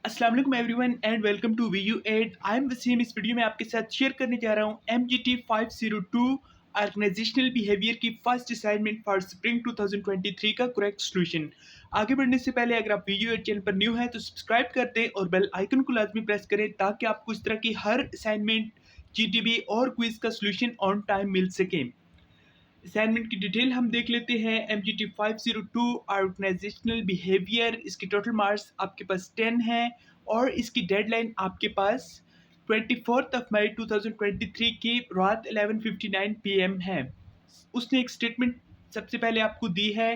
अस्सलाम वालेकुम everyone and welcome to V U ed. I am Waseem. इस वीडियो में आपके साथ शेयर करने जा रहा हूँ MGT 502 ऑर्गेनाइजेशनल बिहेवियर की फर्स्ट असाइनमेंट फॉर स्प्रिंग 2023 का करेक्ट सोल्यूशन। आगे बढ़ने से पहले अगर आप वी यू एड चैनल पर न्यू हैं तो सब्सक्राइब कर दें और बेल आइकन को लाजमी प्रेस करें ताकि आपको इस तरह की हर असाइनमेंट, GTB और क्विज का सोल्यूशन ऑन टाइम मिल सके। असाइनमेंट की डिटेल हम देख लेते हैं। MGT 502 ऑर्गेनाइजेशनल बिहेवियर, इसकी टोटल मार्क्स आपके पास 10 हैं और इसकी डेडलाइन आपके पास 24 मई 2023 की रात 11:59 PM है। उसने एक स्टेटमेंट सबसे पहले आपको दी है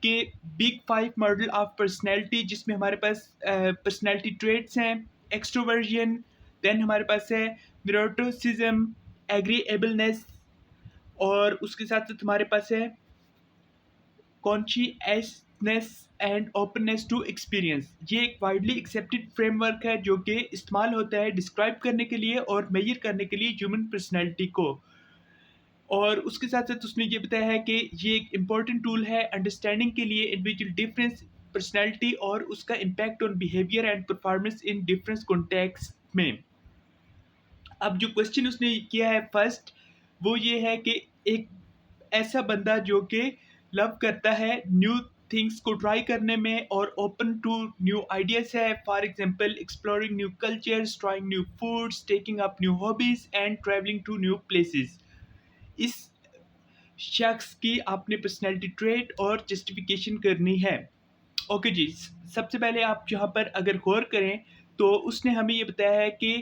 कि बिग 5 मॉडल ऑफ पर्सनैलिटी, जिसमें हमारे पास पर्सनैलिटी ट्रेट्स हैं, एक्सट्रोवर्जन, देन हमारे पास है न्यूरोटिसिज्म, एग्रीएबलनेस और उसके साथ साथ हमारे पास है consciousness and openness to experience. ये एक वाइडली एक्सेप्टेड फ्रेमवर्क है जो कि इस्तेमाल होता है डिस्क्राइब करने के लिए और मेजर करने के लिए ह्यूमन पर्सनैलिटी को। और उसके साथ साथ उसने ये बताया है कि ये एक इम्पॉर्टेंट टूल है अंडरस्टैंडिंग के लिए इंडिविजुअल डिफरेंस पर्सनैलिटी और उसका impact on behaviour and performance in difference context में। अब जो क्वेश्चन उसने किया है फर्स्ट, वो ये है कि एक ऐसा बंदा जो कि लव करता है न्यू थिंग्स को ट्राई करने में और ओपन टू न्यू आइडियाज है, for example exploring new cultures, trying new foods, taking up new hobbies and travelling to new places. इस शख्स की आपने पर्सनैलिटी ट्रेट और जस्टिफिकेशन करनी है। ओके जी, सबसे पहले आप यहाँ पर अगर गौर करें तो उसने हमें ये बताया है कि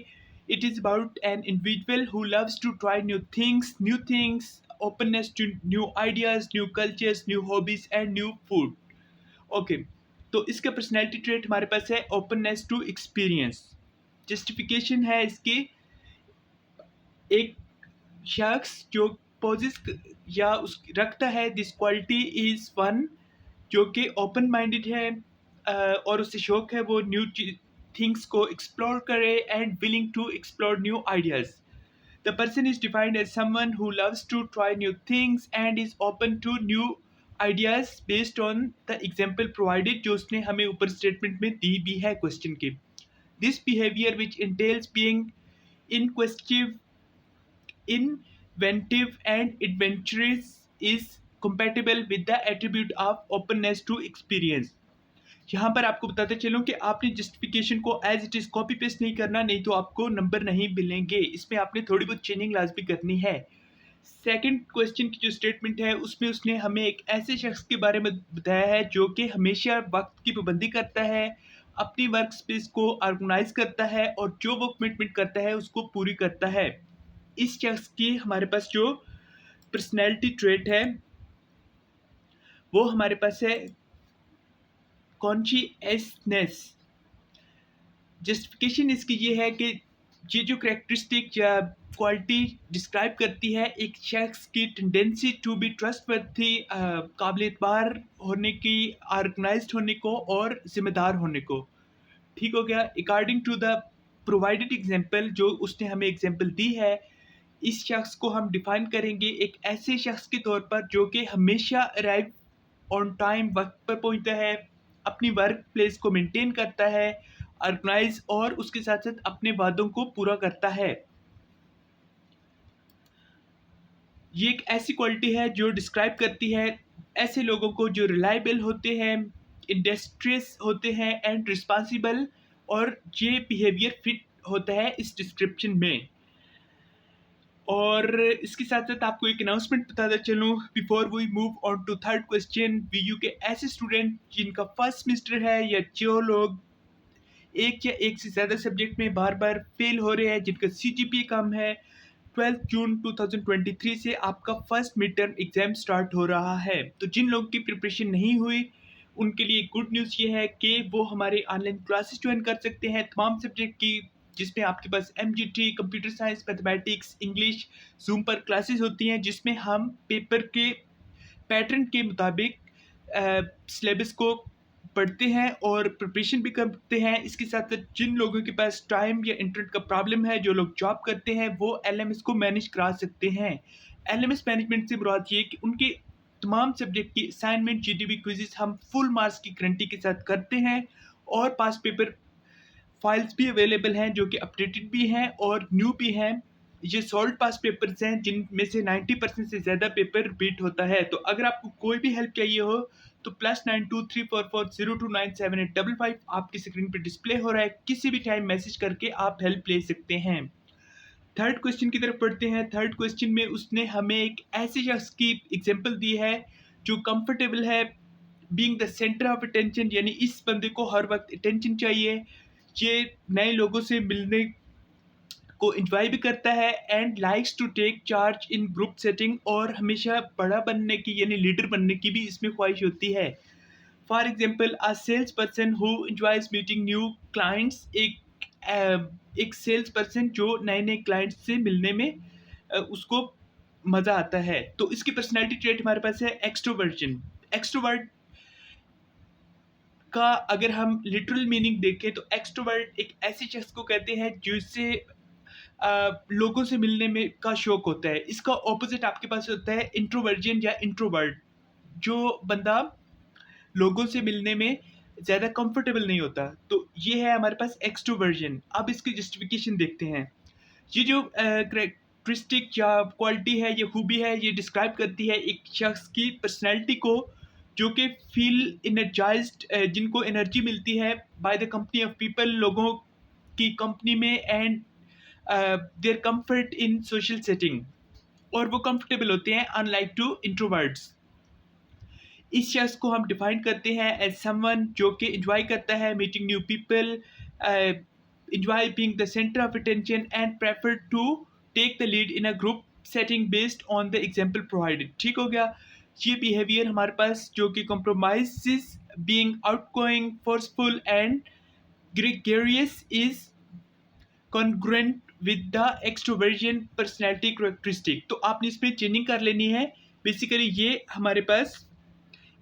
it is about an individual who loves to try new things, openness to new ideas, new cultures, new hobbies and new food। Okay, तो इसका पर्सनैलिटी ट्रेट हमारे पास है ओपननेस टू एक्सपीरियंस। जस्टिफिकेशन है इसकी एक शख्स जो पोजिस या उस रखता है दिस क्वालिटी इज़ वन जो कि ओपन माइंडेड है और उसे शौक है वो न्यू थिंग्स को एक्सप्लोर करे and willing to explore new ideas. The person is defined as someone who loves to try new things and is open to new ideas based on the example provided जो उसने हमें ऊपर statement में दी भी है question के। This behavior which entails being inquisitive, inventive and adventurous is compatible with the attribute of openness to experience। यहाँ पर आपको बताते चलूँ कि आपने जस्टिफिकेशन को as it is copy paste नहीं करना, नहीं तो आपको नंबर नहीं मिलेंगे। इसमें आपने थोड़ी बहुत चेंजिंग लाजमी करनी है। सेकंड क्वेश्चन की जो स्टेटमेंट है उसमें उसने हमें एक ऐसे शख्स के बारे में बताया है जो कि हमेशा वक्त की पाबंदी करता है, अपनी वर्क स्पेस को ऑर्गेनाइज करता है और जो वो कमिटमेंट करता है उसको पूरी करता है। इस शख्स की हमारे पास जो पर्सनैलिटी ट्रेट है वो हमारे पास है कॉन्शियसनेस। जस्टिफिकेशन इसकी ये है कि ये जो करेक्टरिस्टिक या क्वालिटी डिस्क्राइब करती है एक शख्स की टेंडेंसी टू बी ट्रस्टवर्थी, काबिल एतबार होने की, ऑर्गेनाइज्ड होने को और ज़िम्मेदार होने को। ठीक हो गया। According to the provided example, जो उसने हमें एग्जांपल दी है, इस शख्स को हम डिफाइन करेंगे एक ऐसे शख्स के तौर पर जो कि हमेशा अराइव ऑन टाइम, वक्त पर पहुंचता है, अपनी वर्क प्लेस को मेंटेन करता है, ऑर्गेनाइज और उसके साथ साथ अपने वादों को पूरा करता है। ये एक ऐसी क्वालिटी है जो डिस्क्राइब करती है ऐसे लोगों को जो रिलायबल होते हैं, इंडस्ट्रियस होते हैं एंड रिस्पॉन्सिबल, और ये बिहेवियर फिट होता है इस डिस्क्रिप्शन में। और इसके साथ साथ आपको एक अनाउंसमेंट बताता चलूँ before we move on to third question. VU के ऐसे स्टूडेंट जिनका फर्स्ट सेमेस्टर है या जो लोग एक या एक से ज़्यादा सब्जेक्ट में बार बार फेल हो रहे हैं, जिनका CGPA कम है, 12 जून 2023 से आपका first mid term exam start हो रहा है। तो जिन लोगों की प्रिपरेशन नहीं हुई उनके लिए गुड न्यूज़ ये है कि वो हमारे ऑनलाइन क्लासेस ज्वाइन कर सकते हैं तमाम सब्जेक्ट की, जिसमें आपके पास MGT, computer science, mathematics, English, zoom पर क्लासेस होती हैं जिसमें हम पेपर के पैटर्न के मुताबिक सिलेबस को पढ़ते हैं और प्रिपरेशन भी करते हैं। इसके साथ साथ जिन लोगों के पास टाइम या इंटरनेट का प्रॉब्लम है, जो लोग जॉब करते हैं, वो LMS को मैनेज करा सकते हैं। LMS मैनेजमेंट से मुराद ये कि उनके तमाम सब्जेक्ट की असाइनमेंट, GTB क्विज़ेस हम फुल मार्क्स की गारंटी के साथ करते हैं और पास पेपर फाइल्स भी अवेलेबल हैं जो कि अपडेटेड भी हैं और न्यू भी हैं। ये सॉल्व पास पेपर्स हैं जिनमें से 90% से ज़्यादा पेपर रिपीट होता है। तो अगर आपको कोई भी हेल्प चाहिए हो तो +923440297855 आपकी स्क्रीन पर डिस्प्ले हो रहा है, किसी भी टाइम मैसेज करके आप हेल्प ले सकते हैं। थर्ड क्वेश्चन की तरफ पढ़ते हैं। थर्ड क्वेश्चन में उसने हमें एक ऐसे शख्स की एग्जांपल दी है जो कंफर्टेबल है being the centre of attention, यानी इस बंदे को हर वक्त अटेंशन चाहिए, ये नए लोगों से मिलने को एंजॉय भी करता है and likes to take charge in group setting, और हमेशा बड़ा बनने की यानी लीडर बनने की भी इसमें ख्वाहिश होती है। For example a sales person who enjoys meeting new clients, एक सेल्स पर्सन जो नए नए क्लाइंट्स से मिलने में उसको मज़ा आता है। तो इसकी पर्सनैलिटी ट्रेट हमारे पास है एक्सट्रोवर्जन। एक्सट्रोवर्ट का अगर हम लिटरल मीनिंग देखें तो एक्सट्रोवर्ट एक ऐसे शख्स को कहते हैं जिससे लोगों से मिलने में का शौक होता है। इसका ऑपोजिट आपके पास होता है इंट्रोवर्जन या इंट्रोवर्ट, जो बंदा लोगों से मिलने में ज़्यादा कंफर्टेबल नहीं होता। तो ये है हमारे पास एक्सट्रोवर्जन। अब इसकी जस्टिफिकेशन देखते हैं। ये जो करेक्टरिस्टिक या क्वालिटी है, ये खूबी है, ये डिस्क्राइब करती है एक शख्स की पर्सनैलिटी को जो कि फील इनर्जाइज्ड, जिनको एनर्जी मिलती है by the company of people, लोगों की कंपनी में, and there comfort in social setting, और वो कंफर्टेबल होते हैं अनलाइक टू इंट्रोवर्ट्स। इस शख्स को हम डिफाइन करते हैं एज समवन जो कि एंजॉय करता है meeting new people, enjoy being the centre of attention and prefer to take the lead in a group setting based on the example provided. ठीक हो गया। ये बिहेवियर हमारे पास जो कि compromises being outgoing, forceful and gregarious is congruent with the extroversion personality characteristic. तो आपने इसमें चेंजिंग कर लेनी है। बेसिकली ये हमारे पास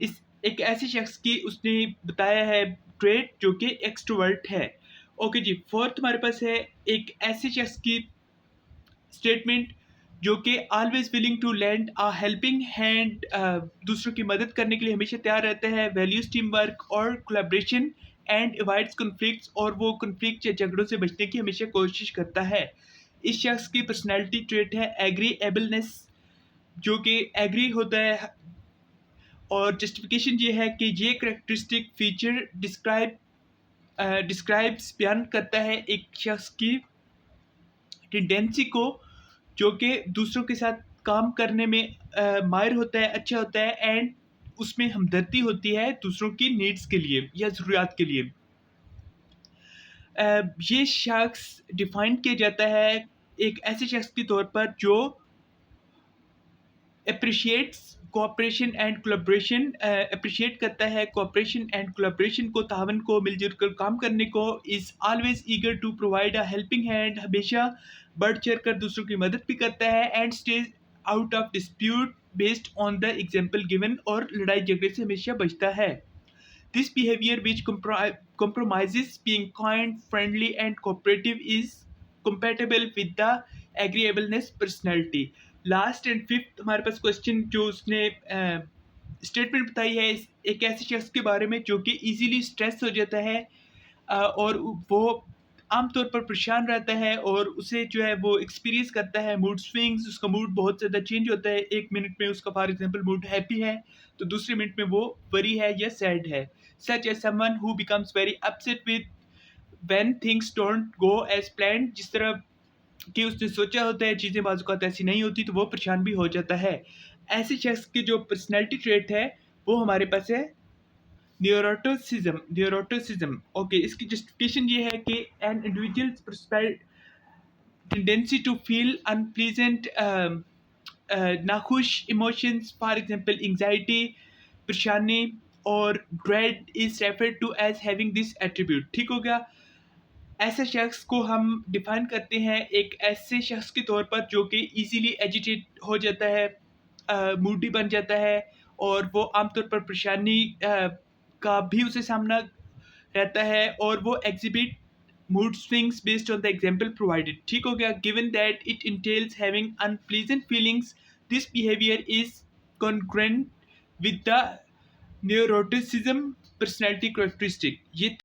इस एक ऐसे शख्स की उसने बताया है ट्रेट जो कि एक्सट्रोवर्ट है। ओके जी, फोर्थ हमारे पास है एक ऐसे शख्स की स्टेटमेंट जो कि always willing to lend a helping hand, दूसरों की मदद करने के लिए हमेशा तैयार रहता है, वैल्यूज टीम वर्क और कोलैबोरेशन एंड अवॉइड्स कॉन्फ्लिक्ट्स, और वो कॉन्फ्लिक्ट या झगड़ों से बचने की हमेशा कोशिश करता है। इस शख्स की पर्सनैलिटी ट्रेट है एग्रीएबलनेस, जो कि एग्री होता है, और जस्टिफिकेशन ये है कि ये करेक्टरिस्टिक फीचर डिस्क्राइब्स बयान करता है एक शख्स की टेंडेंसी को जो कि दूसरों के साथ काम करने में माहिर होता है, अच्छा होता है, एंड उसमें हमदर्दी होती है दूसरों की नीड्स के लिए या ज़रूरियात के लिए। ये शख्स डिफाइन किया जाता है एक ऐसे शख्स के तौर पर जो appreciates cooperation and collaboration, appreciate करता है कोऑपरेशन एंड कोलैबोरेशन को, तावन को, मिलजुल कर काम करने को, is always eager to provide a helping hand, हमेशा बढ़ चढ़ कर दूसरों की मदद भी करता है, and stage out of dispute based on the example given, और लड़ाई झगड़े से हमेशा बचता है। This behavior, which compromises being kind, friendly, and cooperative, is compatible with the agreeableness personality. Last and fifth हमारे पास क्वेश्चन जो उसने स्टेटमेंट बताई है एक ऐसे शख्स के बारे में जो कि इजीली स्ट्रेस हो जाता है, और वो आमतौर पर परेशान रहता है, और उसे जो है वो एक्सपीरियंस करता है मूड स्विंग्स, उसका मूड बहुत ज़्यादा चेंज होता है। एक मिनट में उसका फॉर एग्जांपल मूड हैप्पी है तो दूसरे मिनट में वो वरी है या सैड है। Such as someone who becomes very upset with when things don't go as planned, जिस तरह कि उसने सोचा होता है चीज़ें बाज़ ऐसी नहीं होती तो वो परेशान भी हो जाता है। ऐसे शख्स की जो पर्सनैलिटी ट्रेट है वो हमारे पास है न्यूरोटिसिज्म। ओके, इसकी जस्टिफिकेशन ये है कि an individual's tendency to feel unpleasant, नाखुश इमोशंस, फॉर एग्जांपल एंजाइटी, परेशानी, और dread is referred to as having this attribute. ठीक हो गया। ऐसे शख्स को हम डिफाइन करते हैं एक ऐसे शख्स के तौर पर जो कि इजीली एजिटेट हो जाता है, मूडी बन जाता है, और वो आमतौर पर परेशानी का भी उसे सामना रहता है, और वो exhibit mood swings based on the example provided. ठीक हो गया। Given that it entails having unpleasant feelings, this behaviour is congruent with the neuroticism personality characteristic. ये